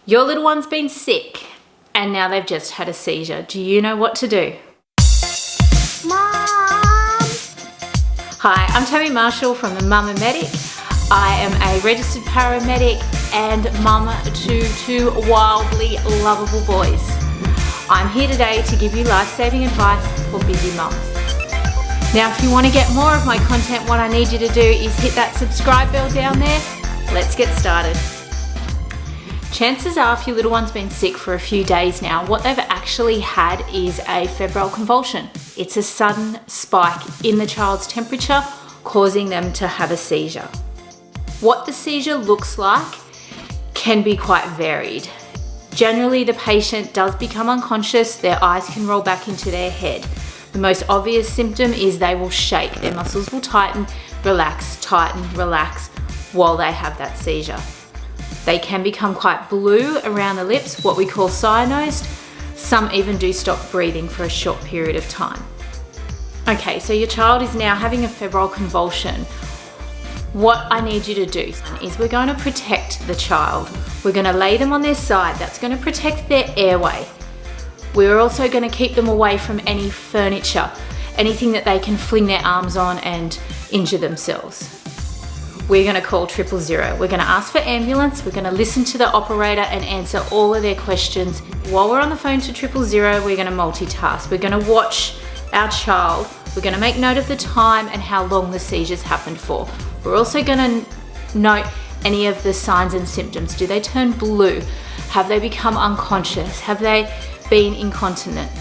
Your little one's been sick and now they've just had a seizure. Do you know what to do? Mom! Hi, I'm Tammy Marshall from the Mummamedic. I am a registered paramedic and mum to two wildly lovable boys. I'm here today to give you life-saving advice for busy mums. Now, if you want to get more of my content, what I need you to do is hit that subscribe bell down there. Let's get started. Chances are, if your little one's been sick for a few days now, what they've actually had is a febrile convulsion. It's a sudden spike in the child's temperature, causing them to have a seizure. What the seizure looks like can be quite varied. Generally, the patient does become unconscious, their eyes can roll back into their head. The most obvious symptom is they will shake, their muscles will tighten, relax, while they have that seizure. They can become quite blue around the lips, what we call cyanosed. Some even do stop breathing for a short period of time. Okay, so your child is now having a febrile convulsion. What I need you to do is we're going to protect the child. We're going to lay them on their side. That's going to protect their airway. We're also going to keep them away from any furniture, anything that they can fling their arms on and injure themselves. We're going to call 000. We're going to ask for ambulance. We're going to listen to the operator and answer all of their questions. While we're on the phone to 000, we're going to multitask. We're going to watch our child. We're going to make note of the time and how long the seizures happened for. We're also going to note any of the signs and symptoms. Do they turn blue? Have they become unconscious? Have they been incontinent?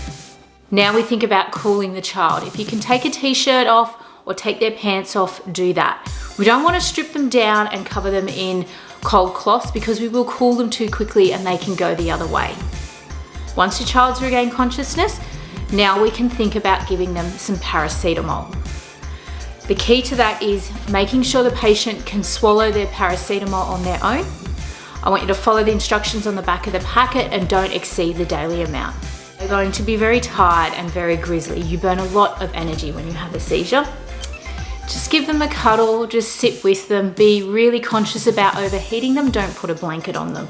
Now we think about cooling the child. If you can take a t-shirt off or take their pants off, do that. We don't want to strip them down and cover them in cold cloths because we will cool them too quickly and they can go the other way. Once your child's regained consciousness, now we can think about giving them some paracetamol. The key to that is making sure the patient can swallow their paracetamol on their own. I want you to follow the instructions on the back of the packet and don't exceed the daily amount. They're going to be very tired and very grizzly. You burn a lot of energy when you have a seizure. Just give them a cuddle, just sit with them, be really conscious about overheating them, don't put a blanket on them.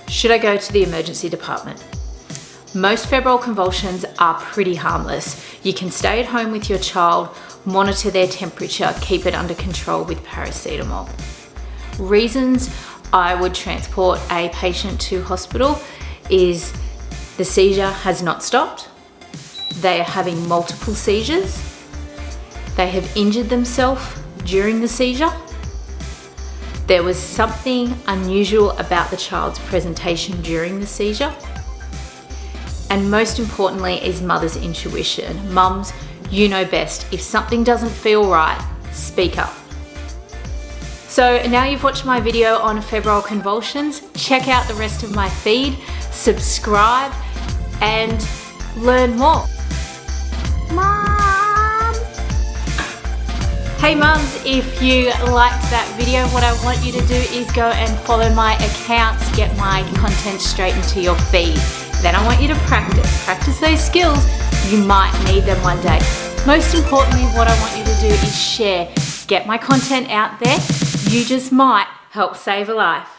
Should I go to the emergency department? Most febrile convulsions are pretty harmless. You can stay at home with your child, monitor their temperature, keep it under control with paracetamol. Reasons I would transport a patient to hospital is the seizure has not stopped, they are having multiple seizures, they have injured themselves during the seizure, there was something unusual about the child's presentation during the seizure, and most importantly is mother's intuition. Mums, you know best. If something doesn't feel right, speak up. So now you've watched my video on febrile convulsions, check out the rest of my feed, subscribe and learn more. Mom! Hey mums, if you liked that video, what I want you to do is go and follow my accounts, get my content straight into your feed. Then I want you to practice those skills. You might need them one day. Most importantly, what I want you to do is share. Get my content out there. You just might help save a life.